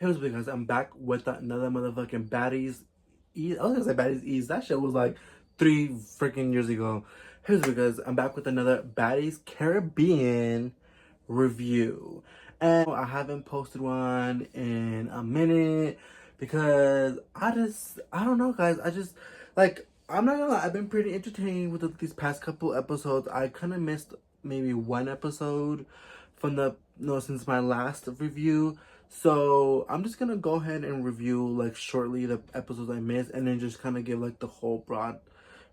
It was because I'm back with another motherfucking Baddies I was gonna say Baddies East. That shit was like 3 freaking years ago. Here's because I'm back with another Baddies Caribbean review. And I haven't posted one in a minute because I don't know, guys. I'm not gonna lie, I've been pretty entertained with these past couple episodes. I kind of missed maybe one episode from the no since my last review. So I'm just gonna go ahead and review like shortly the episodes I missed, and then just kind of give like the whole broad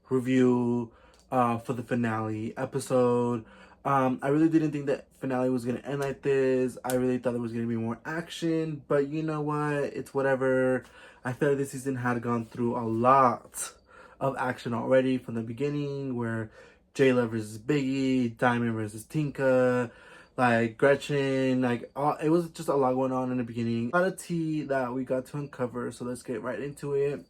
review for the finale episode. I really didn't think that finale was gonna end like this. I really thought there was gonna be more action, but you know what? It's whatever. I feel like this season had gone through a lot of action already from the beginning, where Jayla versus Biggie, Diamond versus Tinka, like Gretchen, like it was just a lot going on in the beginning. A lot of tea that we got to uncover, so let's get right into it.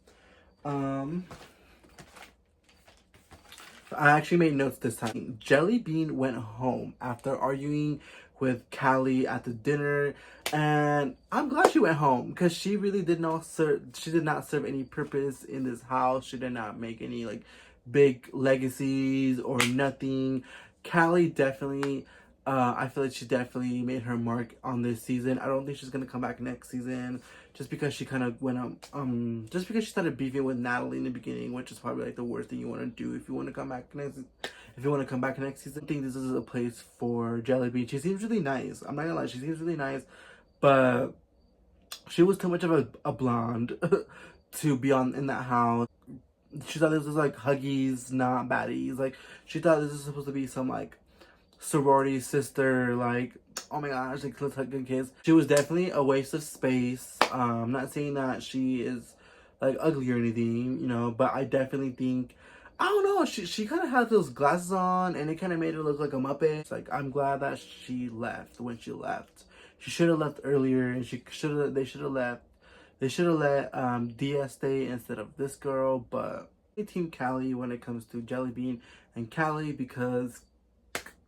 I actually made notes this time. Jelly Bean went home after arguing with Callie at the dinner, and I'm glad she went home because she really did not serve. She did not serve any purpose in this house. She did not make any like big legacies or nothing. Callie definitely. I feel like she definitely made her mark on this season. I don't think she's gonna come back next season, just because she kind of went just because she started beefing with Natalie in the beginning, which is probably like the worst thing you want to do if you want to come back next. If you want to come back next season, I think this is a place for Jelly Bean. She seems really nice. I'm not gonna lie, she seems really nice, but she was too much of a blonde to be on in that house. She thought this was like Huggies, not Baddies. Like she thought this was supposed to be some like sorority sister, like, oh my gosh, like let's hug and kiss. She was definitely a waste of space. Not saying that she is like ugly or anything, you know, but I definitely think, I don't know, she kind of had those glasses on and it kind of made her look like a Muppet. It's like, I'm glad that she left when she left. She should have left earlier, and they should have left. They should have let Dia stay instead of this girl. But Team Callie when it comes to Jelly Bean and Callie, because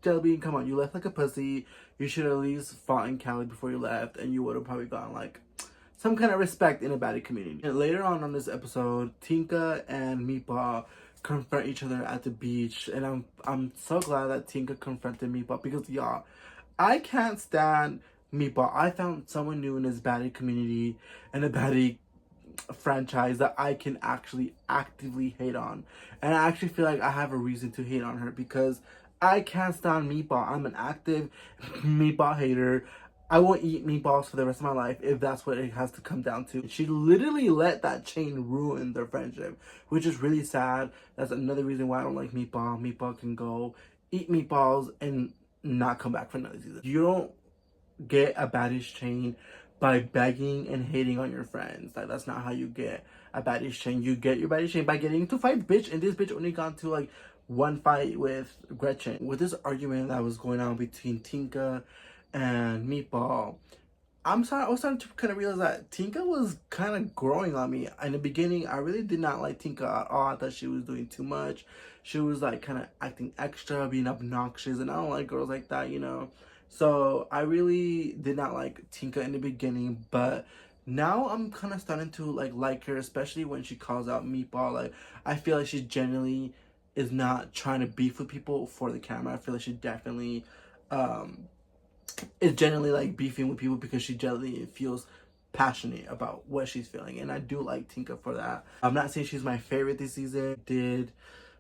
Jelly Bean, come on, you left like a pussy. You should at least fought in Callie before you left, and you would have probably gotten like some kind of respect in a baddie community. And later on this episode, Tinka and Meatball confront each other at the beach, and I'm so glad that Tinka confronted Meatball, because y'all, I can't stand Meatball. I found someone new in this baddie community and a baddie franchise that I can actually actively hate on. And I actually feel like I have a reason to hate on her, because I can't stand Meatball. I'm an active Meatball hater. I won't eat meatballs for the rest of my life if that's what it has to come down to. She literally let that chain ruin their friendship, which is really sad. That's another reason why I don't like Meatball. Meatball can go eat meatballs and not come back for another season. You don't get a baddies chain by begging and hating on your friends. Like, that's not how you get a baddies chain. You get your baddies chain by getting into fight, bitch. And this bitch only got to like one fight with Gretchen. With this argument that was going on between Tinka and Meatball, I was starting to kind of realize that Tinka was kind of growing on me. In the beginning, I really did not like Tinka at all. I thought she was doing too much. She was like kind of acting extra, being obnoxious, and I don't like girls like that, you know. So I really did not like Tinka in the beginning, but now I'm kind of starting to like her, especially when she calls out Meatball. Like, I feel like she genuinely is not trying to beef with people for the camera. I feel like she definitely is genuinely like beefing with people because she genuinely feels passionate about what she's feeling, and I do like Tinka for that. I'm not saying she's my favorite this season. Did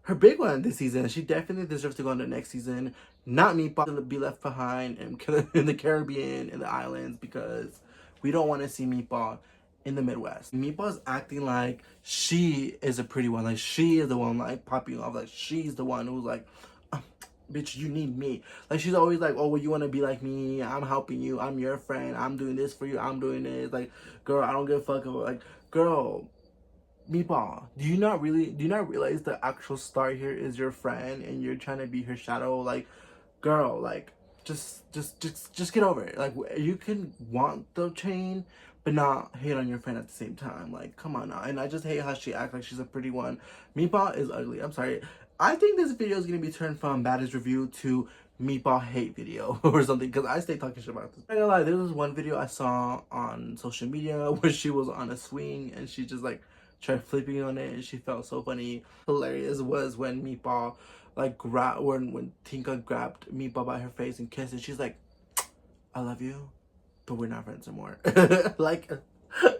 her big one this season. She definitely deserves to go on the next season. Not Meatball to be left behind in the Caribbean, in the islands, because we don't want to see Meatball in the Midwest. Meatball's acting like she is a pretty one. Like, she is the one like popping off. Like, she's the one who's like, bitch, you need me. Like, she's always like, oh, well, you want to be like me, I'm helping you, I'm your friend, I'm doing this for you, I'm doing this. Like, girl, I don't give a fuck about, like, girl, Meatball, do you not realize the actual star here is your friend, and you're trying to be her shadow? Like, girl, like, just get over it. Like, you can want the chain but not hate on your friend at the same time. Like, come on now. And I just hate how she acts like she's a pretty one. Meatball is ugly. I'm sorry. I think this video is going to be turned from Baddies Review to Meatball hate video or something, because I stay talking shit about this. I'm not gonna lie, there was one video I saw on social media where she was on a swing and she just like tried flipping on it and she felt so funny. Hilarious was when Meatball like when Tinka grabbed Meatball by her face and kissed and she's like, I love you, but we're not friends anymore. Like,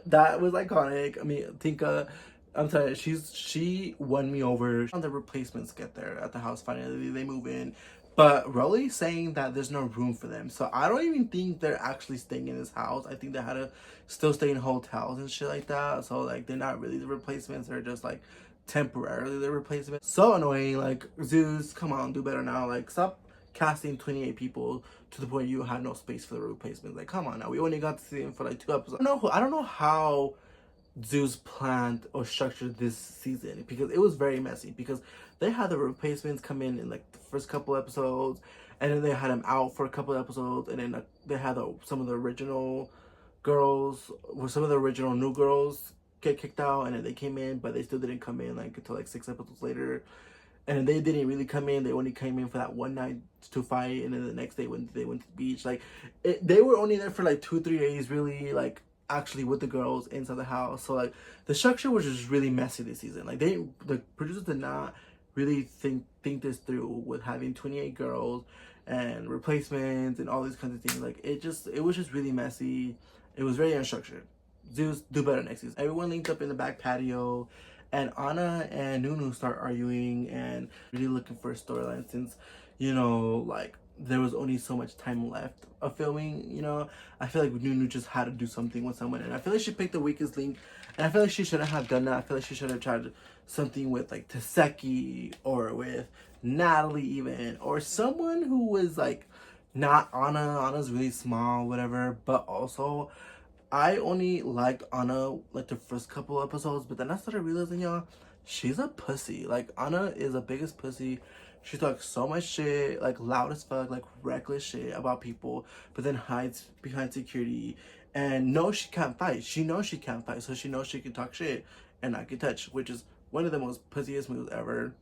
that was iconic. I mean, Tinka, I'm telling you, she won me over. The replacements get there at the house finally. They move in. But Rolly's saying that there's no room for them. So I don't even think they're actually staying in this house. I think they had to still stay in hotels and shit like that. So like they're not really the replacements. They're just like temporarily the replacements. So annoying. Like, Zeus, come on, do better now. Like, stop casting 28 people to the point you had no space for the replacements. Like, come on now. We only got to see him for like 2 episodes. I don't know how Zeus planned or structured this season, because it was very messy, because they had the replacements come in like the first couple episodes, and then they had them out for a couple episodes, and then they had some of the original girls, or some of the original new girls get kicked out, and then they came in, but they still didn't come in like until like 6 episodes later. And they didn't really come in. They only came in for that one night to fight, and then the next day when they went to the beach, like they were only there for like 2-3 days, really, like actually with the girls inside the house. So like the structure was just really messy this season. Like the producers did not really think this through with having 28 girls and replacements and all these kinds of things. Like it was just really messy. It was very unstructured. Zeus, do better next season. Everyone linked up in the back patio, and Anna and Nunu start arguing and really looking for a storyline, since, you know, like there was only so much time left of filming, you know. I feel like Nunu just had to do something with someone, and I feel like she picked the weakest link, and I feel like she shouldn't have done that. I feel like she should have tried something with like Taseki or with Natalie even, or someone who was like not Anna. Anna's really small, whatever, but also I only liked Anna like the first couple episodes, but then I started realizing, y'all, she's a pussy. Like, Anna is the biggest pussy. She talks so much shit, like loud as fuck, like reckless shit about people, but then hides behind security and knows she can't fight. She knows she can't fight, so she knows she can talk shit and not get touched, which is one of the most pussiest moves ever.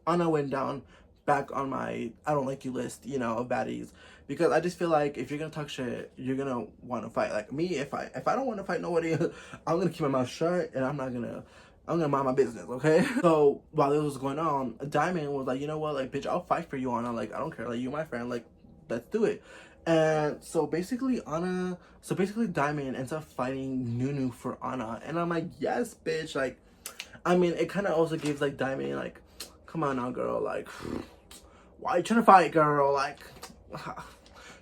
Anna went down back on my I don't like you list, you know, of baddies, because I just feel like if you're gonna talk shit, you're gonna want to fight. Like me, if I don't want to fight nobody, I'm gonna keep my mouth shut and I'm gonna mind my business, okay? So while this was going on, Diamond was like, you know what, like, bitch, I'll fight for you, Anna. Like, I don't care, like, you're my friend, like, let's do it. And so basically Diamond ends up fighting Nunu for Anna, and I'm like, yes, bitch. Like, I mean, it kind of also gives like Diamond like, come on now, girl, like, why you trying to fight, girl? Like,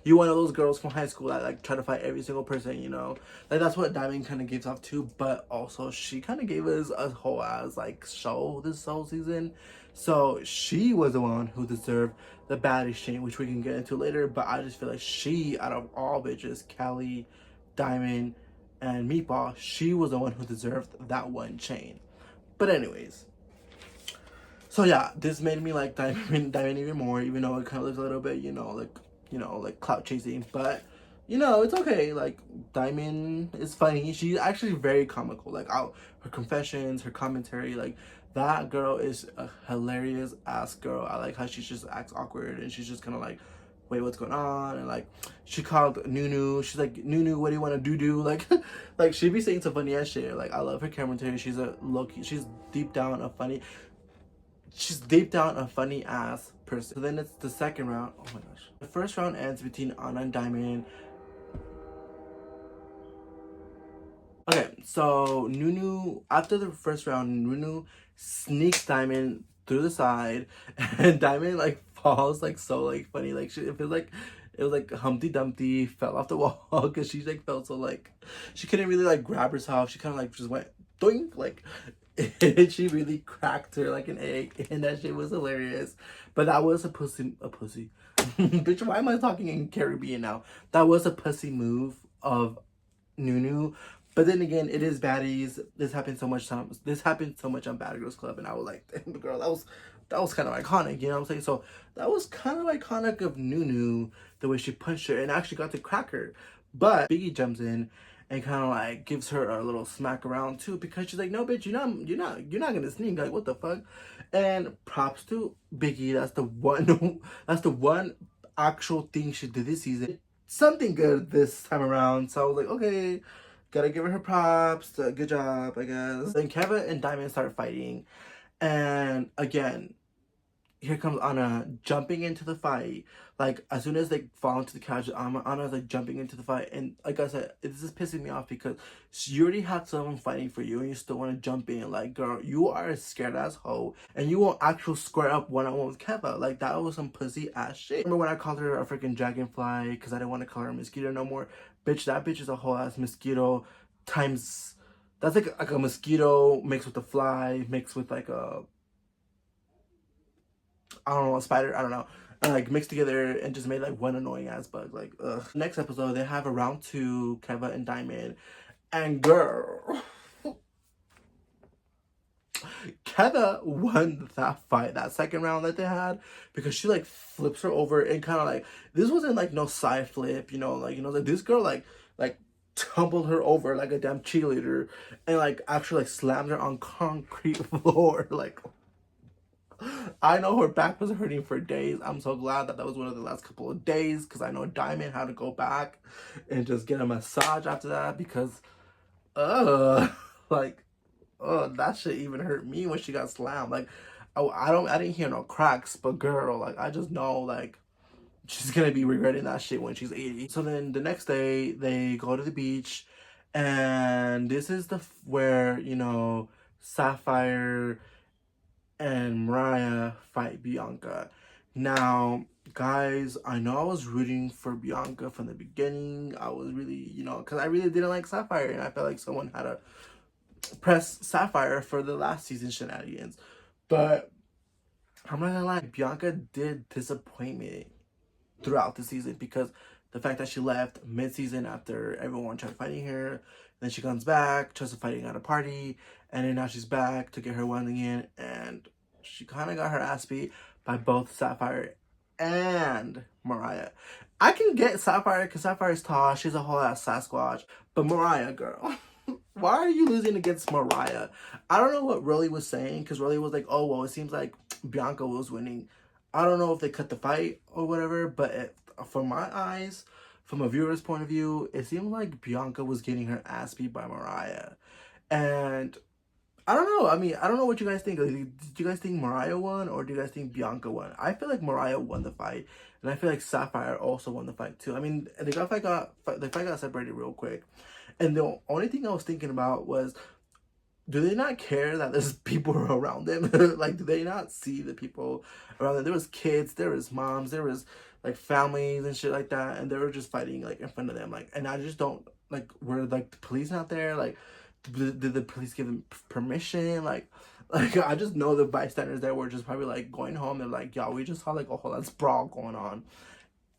you one of those girls from high school that like try to fight every single person, you know? Like, that's what Diamond kind of gives off too. But also, she kind of gave us a whole ass like show this whole season. So she was the one who deserved the Baddies chain, which we can get into later. But I just feel like she, out of all bitches, Callie, Diamond, and Meatball, she was the one who deserved that one chain. But anyways, so yeah, this made me like Diamond even more, even though it kind of looks a little bit, you know, like clout chasing. But, you know, it's okay. Like, Diamond is funny. She's actually very comical. Like, her confessions, her commentary, like, that girl is a hilarious ass girl. I like how she just acts awkward and she's just kind of like, wait, what's going on? And like, she called Nunu. She's like, Nunu, what do you want to do? Like, like, she be saying some funny ass shit. Like, I love her commentary. She's a low-key, she's deep down a funny ass person. So then it's the second round. Oh my gosh. The first round ends between Anna and Diamond. Okay, so Nunu, after the first round, Nunu sneaks Diamond through the side, and Diamond like falls like so like funny. Like, it feels like it was like Humpty Dumpty fell off the wall, because she like felt so like she couldn't really like grab herself. She kind of like just went doink, like, and she really cracked her like an egg, and that shit was hilarious. But that was a pussy. Bitch, why am I talking in Caribbean now? That was a pussy move of Nunu. But then again, it is Baddies. This happened so much on Bad Girls Club, and I was like, damn, girl, that was kind of iconic, you know what I'm saying? So that was kind of iconic of Nunu, the way she punched her and actually got to crack her. But Biggie jumps in and kind of like gives her a little smack around too, because she's like, no, bitch, you're not gonna sneak. Like, what the fuck? And props to Biggie. That's the one actual thing she did this season, something good this time around. So I was like, okay, gotta give her props. Good job, I guess. Then Kevin and Diamond start fighting, and again, here comes Anna jumping into the fight. Like, as soon as they fall into the couch, Anna's like jumping into the fight. And like I said, this is pissing me off because you already had someone fighting for you and you still want to jump in. Like, girl, you are a scared ass hoe and you won't actually square up one on one with Keva. Like, that was some pussy ass shit. Remember when I called her a freaking dragonfly because I didn't want to call her a mosquito no more? Bitch, that bitch is a whole ass mosquito times. That's like a mosquito mixed with a fly, mixed with like a, I don't know, a spider, I don't know. Like mixed together and just made like one annoying ass bug. Like, ugh. Next episode, they have a round two, Keva and Diamond. And girl, Keva won that fight, that second round that they had, because she like flips her over and kind of like, this wasn't like no side flip, like this girl like tumbled her over like a damn cheerleader and like actually like slammed her on concrete floor. Like, I know her back was hurting for days. I'm so glad that was one of the last couple of days because I know Diamond had to go back and just get a massage after that because, uh, like, that shit even hurt me when she got slammed. Like, oh, I didn't hear no cracks, but girl, like, I just know, like, she's gonna be regretting that shit when she's 80. So then the next day, they go to the beach, and this is where, Sapphire and Mariah fight Bianca. Now, guys, I know I was rooting for Bianca from the beginning. I was really, because I really didn't like Sapphire, and I felt like someone had to press Sapphire for the last season shenanigans. But I'm not gonna lie, Bianca did disappoint me throughout the season because the fact that she left mid-season after everyone tried fighting her, then she comes back, tries to fighting at a party, and then now she's back to get her winding in, and she kind of got her ass beat by both Sapphire and Mariah. I can get Sapphire because Sapphire's tall, she's a whole ass Sasquatch, but Mariah, girl, why are you losing against Mariah? I don't know what Rolly was saying because Rolly was like, oh, well, it seems like Bianca was winning. I don't know if they cut the fight or whatever, but from my eyes, from a viewer's point of view, it seemed like Bianca was getting her ass beat by Mariah. And I don't know. I mean, I don't know what you guys think. Like, did you guys think Mariah won or do you guys think Bianca won? I feel like Mariah won the fight. And I feel like Sapphire also won the fight too. I mean, the fight got separated real quick. And the only thing I was thinking about was, do they not care that there's people around them? Like, do they not see the people around them? There was kids, there was moms, there was like families and shit like that, and they were just fighting like in front of them. Like, and I just don't like. Were like the police not there? Like, did the police give them permission? Like I just know the bystanders there were just probably like going home. They're like, yo, we just saw like a whole lot of brawl going on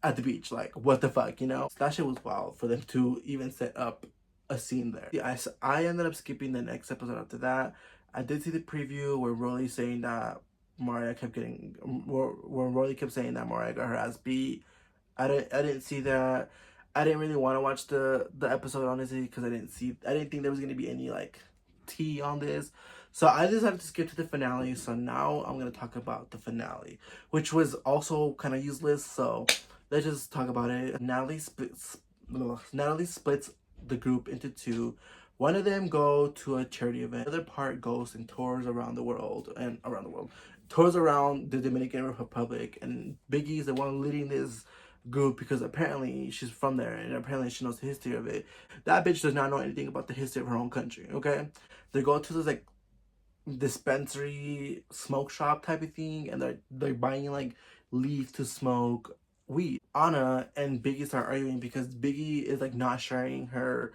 at the beach. Like, what the fuck, That shit was wild for them to even set up a scene there. Yeah, I ended up skipping the next episode after that. I did see the preview where Rolly saying that Mariah kept getting, where Rolly kept saying that Mariah got her ass beat. I didn't see that. I didn't really want to watch the episode honestly because I didn't think there was gonna be any like tea on this. So I decided to skip to the finale. So now I'm gonna talk about the finale, which was also kind of useless. So let's just talk about it. Natalie splits the group into two. One of them go to a charity event. The other part goes and tours around the world. Tours around the Dominican Republic. And Biggie is the one leading this group because apparently she's from there and apparently she knows the history of it. That bitch does not know anything about the history of her own country, okay? They go to this like dispensary smoke shop type of thing and they're buying like leaf to smoke weed. Anna and Biggie start arguing because Biggie is like not sharing her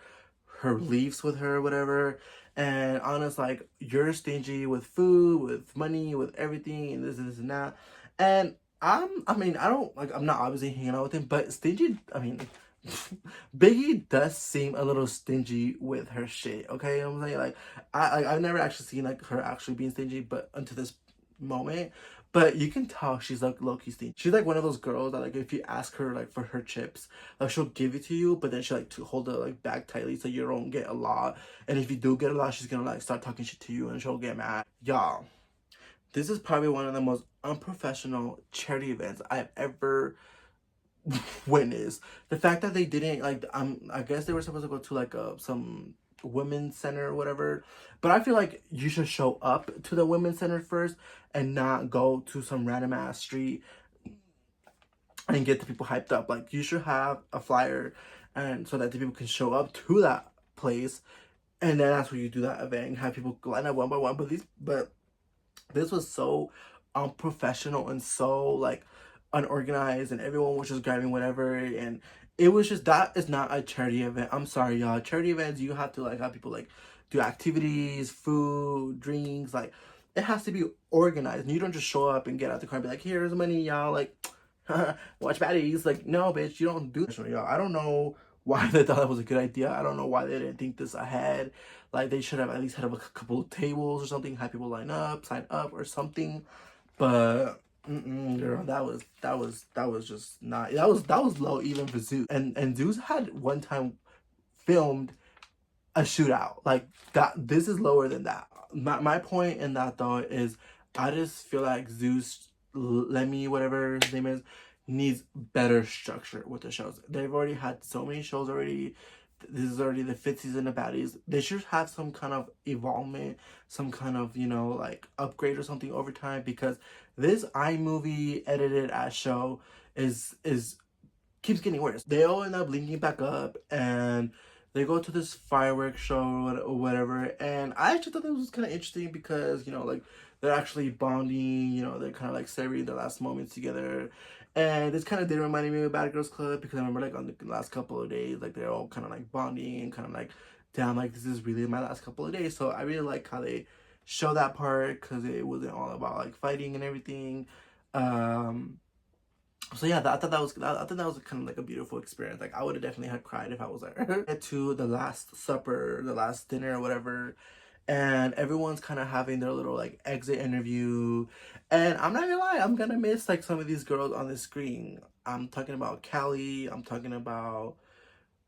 leaves with her or whatever, and Anna's like, you're stingy with food, with money, with everything, and this and that. And I'm not obviously hanging out with him, but stingy, Biggie does seem a little stingy with her shit, okay? I'm saying, like, I've never actually seen like her actually being stingy, but until this moment. But you can tell she's like low-key stingy. She's like one of those girls that like if you ask her like for her chips, like she'll give it to you, but then she like to hold it like back tightly so you don't get a lot. And if you do get a lot, she's gonna like start talking shit to you and she'll get mad. Y'all, this is probably one of the most unprofessional charity events I've ever witness. The fact that they didn't like, I guess they were supposed to go to like some women's center or whatever, but I feel like you should show up to the women's center first and not go to some random ass street and get the people hyped up. Like, you should have a flyer, and so that the people can show up to that place, and then that's where you do that event and have people line up one by one. But this was so unprofessional and so like unorganized, and everyone was just grabbing whatever, and it was just, that is not a charity event. I'm sorry, y'all. Charity events, you have to like have people like do activities, food, drinks, like it has to be organized. And you don't just show up and get out the car and be like, here's money, y'all, like watch Baddies. Like, no, bitch, you don't do that, y'all. I don't know why they thought that was a good idea. I don't know why they didn't think this ahead. Like, they should have at least had a couple of tables or something, have people line up, sign up or something. But girl, that was just not, that was low even for Zeus. And Zeus had one time filmed a shootout like that. This is lower than that. My point in that though is, I just feel like Zeus, Lemmy, whatever his name is, needs better structure with the shows. They've already had so many shows already. This is already the 5th season of Baddies. They should have some kind of evolvement, some kind of, you know, like upgrade or something over time, because this iMovie edited as show is keeps getting worse. They all end up linking back up and they go to this fireworks show or whatever. And I actually thought that was kind of interesting because, you know, like they're actually bonding, you know, they're kind of like savoring their last moments together. And this kind of did remind me of Bad Girls Club, because I remember like on the last couple of days, like they're all kind of like bonding and kind of like, damn, like this is really my last couple of days. So I really like how they show that part, because it wasn't all about like fighting and everything. So yeah, I thought that was kind of like a beautiful experience. Like, I would have definitely had cried if I was there. To the last supper, the last dinner or whatever, and everyone's kind of having their little like exit interview. And I'm not gonna lie, I'm gonna miss like some of these girls on the screen. I'm talking about Callie. I'm talking about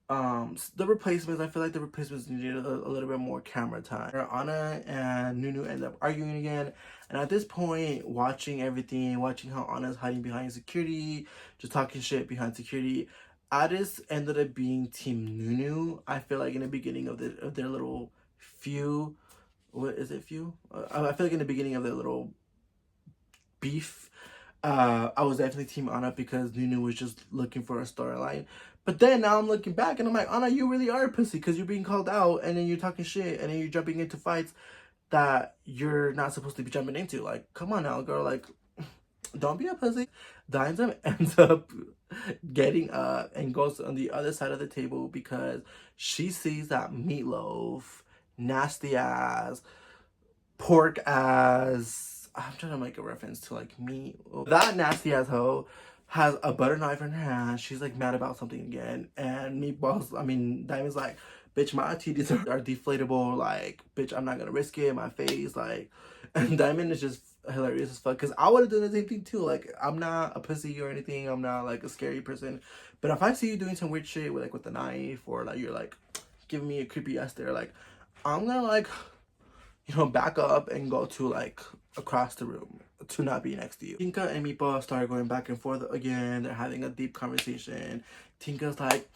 the replacements. I feel like the replacements needed a little bit more camera time. Anna and Nunu end up arguing again, and at this point, watching everything, watching how Anna's hiding behind security, just talking shit behind security, I just ended up being team Nunu. I feel like in the beginning of their little feud, what is it, feud? I feel like in the beginning of their little beef, I was definitely team Anna, because Nunu was just looking for a storyline. But then now I'm looking back and I'm like, Anna, you really are a pussy, because you're being called out and then you're talking shit and then you're jumping into fights that you're not supposed to be jumping into. Like, come on now, girl. Like, don't be a pussy. Dynam ends up getting up and goes on the other side of the table because she sees that Meatloaf, nasty ass, pork ass, I'm trying to make a reference to like meat. That nasty ass hoe has a butter knife in her hand. She's like mad about something again. And Diamond's like, bitch, my titties are deflatable. Like, bitch, I'm not gonna risk it in my face. Like, and Diamond is just hilarious as fuck, because I would have done the same thing too. Like, I'm not a pussy or anything. I'm not like a scary person. But if I see you doing some weird shit with a knife, or like you're like giving me a creepy ass stare, like, I'm gonna like, you know, back up and go to like across the room to not be next to you. Tinka and Meatball start going back and forth again. They're having a deep conversation. Tinka's like,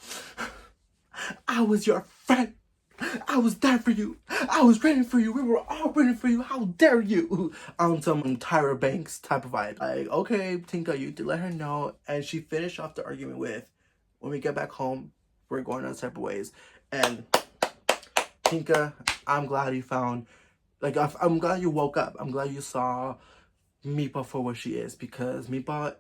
I was your friend. I was there for you. I was ready for you. We were all ready for you. How dare you? On some Tyra Banks type of vibe. Like, okay, Tinka, you did let her know. And she finished off the argument with, when we get back home, we're going our separate ways. And Tinka, I'm glad you found, like, I'm glad you woke up. I'm glad you saw Meatball for what she is, because Meatball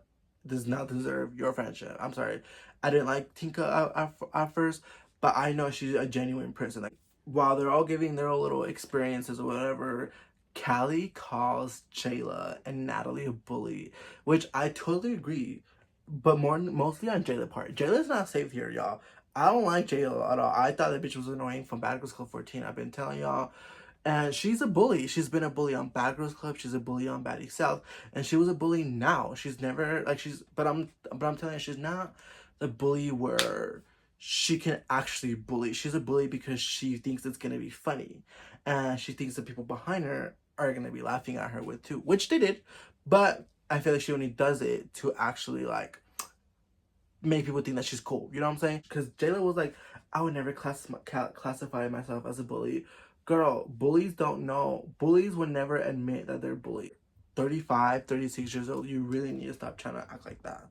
does not deserve your friendship. I'm sorry. I didn't like Tinka at first, but I know she's a genuine person. Like, while they're all giving their own little experiences or whatever, Callie calls Jayla and Natalie a bully, which I totally agree, but mostly on Jayla's part. Jayla's not safe here, y'all. I don't like Jayla at all. I thought that bitch was annoying from Bad Girls Club 14. I've been telling y'all. And she's a bully. She's been a bully on Bad Girls Club. She's a bully on Baddies South, and she was a bully now. She's never like but I'm telling you, she's not the bully where she can actually bully. She's a bully because she thinks it's gonna be funny, and she thinks the people behind her are gonna be laughing at her with too, which they did. But I feel like she only does it to actually like make people think that she's cool. You know what I'm saying? Because Jayla was like, I would never classify myself as a bully. Girl, bullies don't know. Bullies would never admit that they're bullied. 35, 36 years old, you really need to stop trying to act like that.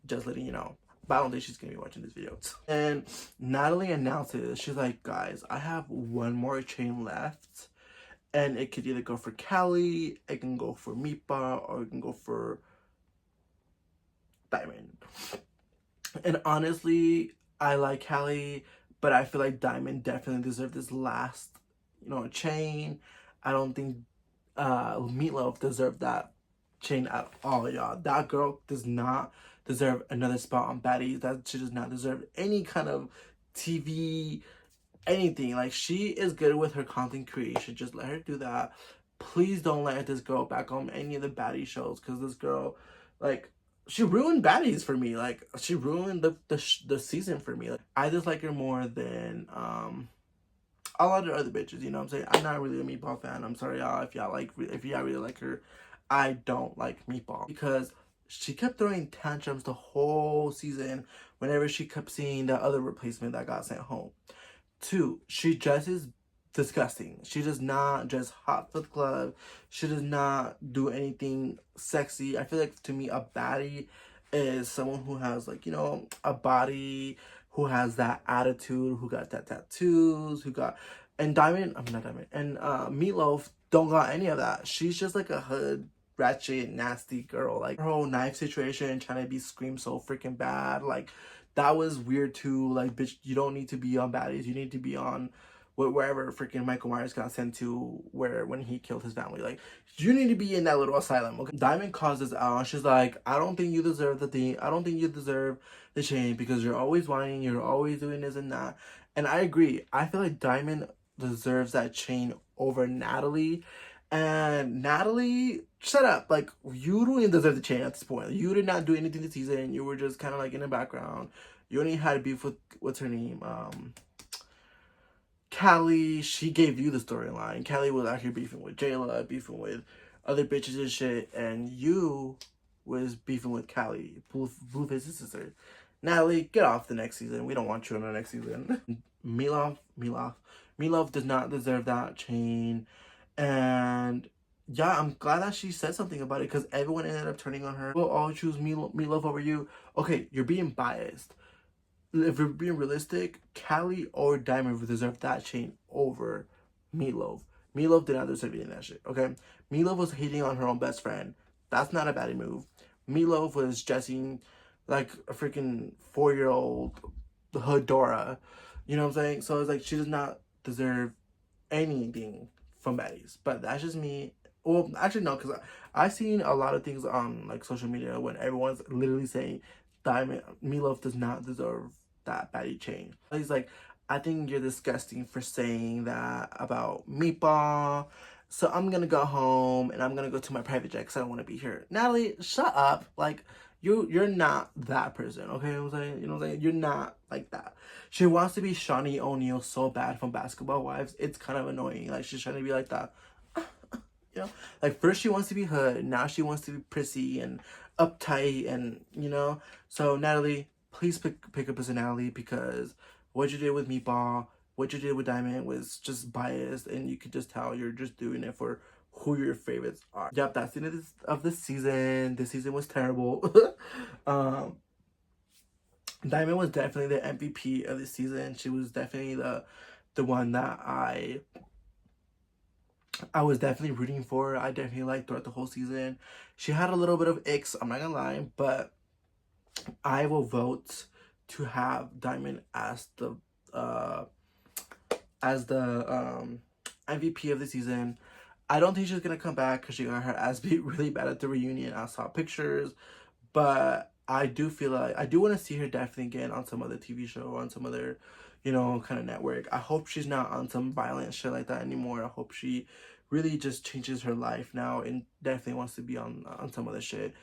Just letting you know. But I don't think she's going to be watching this video. And Natalie announces, she's like, guys, I have one more chain left. And it could either go for Callie, it can go for Meatball, or it can go for Diamond. And honestly, I like Callie, but I feel like Diamond definitely deserved this last, chain. I don't think Meatloaf deserved that chain at all, y'all. That girl does not deserve another spot on Baddies. That she does not deserve any kind of TV, anything. Like, she is good with her content creation. Just let her do that. Please don't let this girl back on any of the Baddie shows, because this girl, like, she ruined Baddies for me. Like, she ruined the season for me. Like, I just like her more than a lot of other bitches, you know what I'm saying? I'm not really a Meatball fan. I'm sorry, y'all. If y'all really like her, I don't like Meatball, because she kept throwing tantrums the whole season whenever she kept seeing the other replacement that got sent home. 2, she dresses disgusting. She does not dress hot for the club. She does not do anything sexy. I feel like, to me, a baddie is someone who has, like, a body, who has that attitude, who got that tattoos, who got... And Diamond, I'm not Diamond, and Meatloaf don't got any of that. She's just like a hood, ratchet, nasty girl. Like, her whole knife situation, trying to be Scream so freaking bad, like, that was weird too. Like, bitch, you don't need to be on Baddies. You need to be on wherever freaking Michael Myers got sent to, when he killed his family. Like, you need to be in that little asylum, okay? Diamond calls this out. She's like, I don't think you deserve the thing. I don't think you deserve the chain, because you're always whining. You're always doing this and that. And I agree. I feel like Diamond deserves that chain over Natalie. And Natalie, shut up. Like, you don't even deserve the chain at this point. You did not do anything this season. You were just kind of like in the background. You only had beef with, what's her name? Callie. She gave you the storyline. Callie was out here beefing with Jayla, beefing with other bitches and shit. And you was beefing with Callie, Blueface's sister. Natalie, get off the next season. We don't want you on the next season. Meatloaf does not deserve that chain. And yeah, I'm glad that she said something about it, because everyone ended up turning on her. We'll all choose Meatloaf over you. Okay, you're being biased. If we're being realistic, Callie or Diamond deserve that chain over Meatloaf. Meatloaf did not deserve any of that shit, okay? Meatloaf was hating on her own best friend. That's not a baddie move. Meatloaf was dressing like a freaking 4-year-old Hedora. You know what I'm saying? So it's like, she does not deserve anything from Baddies. But that's just me. Well, actually, no, because I've seen a lot of things on, like, social media when everyone's literally saying Meatloaf does not deserve that baddie chain. He's like, I think you're disgusting for saying that about Meatball. So I'm gonna go home and I'm gonna go to my private jet because I don't want to be here. Natalie, shut up. Like, you're not that person, okay? You know what I'm saying? You know what I'm saying? You're not like that. She wants to be Shawnee O'Neal so bad from Basketball Wives. It's kind of annoying. Like, she's trying to be like that. You know? Like, first she wants to be hood. Now she wants to be prissy and uptight and, So, Natalie, please pick a personality, because what you did with Meatball, what you did with Diamond was just biased, and you could just tell you're just doing it for who your favorites are. Yep, that's the end of this season. This season was terrible. Diamond was definitely the MVP of this season. She was definitely the one that I was definitely rooting for. I definitely liked throughout the whole season. She had a little bit of icks, I'm not gonna lie, but I will vote to have Diamond as the MVP of the season. I don't think she's gonna come back because she got her ass beat really bad at the reunion. I saw pictures, but I do feel like I do want to see her definitely again on some other TV show, on some other, kind of network. I hope she's not on some violent shit like that anymore. I hope she really just changes her life now and definitely wants to be on some other shit.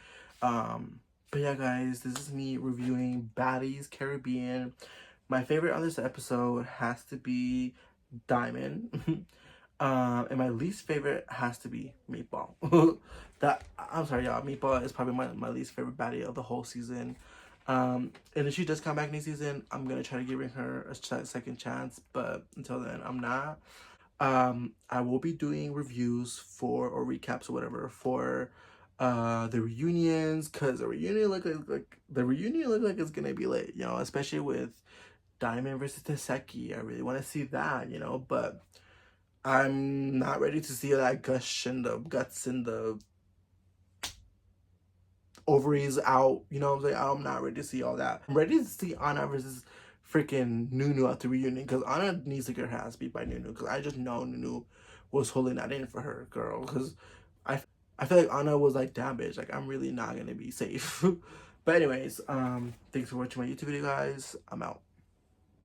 But yeah, guys, this is me reviewing Baddies Caribbean. My favorite on this episode has to be Diamond. And my least favorite has to be Meatball. I'm sorry, y'all. Meatball is probably my least favorite baddie of the whole season. And if she does come back next season, I'm gonna try to give her a second chance. But until then, I'm not. I will be doing reviews for or recaps or whatever for the reunions, because the reunion look like it's gonna be lit, you know, especially with Diamond versus Teseki. I really want to see that, you know, but I'm not ready to see that gush and the guts and the ovaries out. You know what I'm saying? I'm not ready to see all that. I'm ready to see Anna versus freaking Nunu at the reunion, because Anna needs to get her ass beat by Nunu, because I just know Nunu was holding that in for her, girl. Because I feel like Anna was like, damn bitch, like I'm really not gonna be safe. But anyways, thanks for watching my YouTube video, guys. I'm out.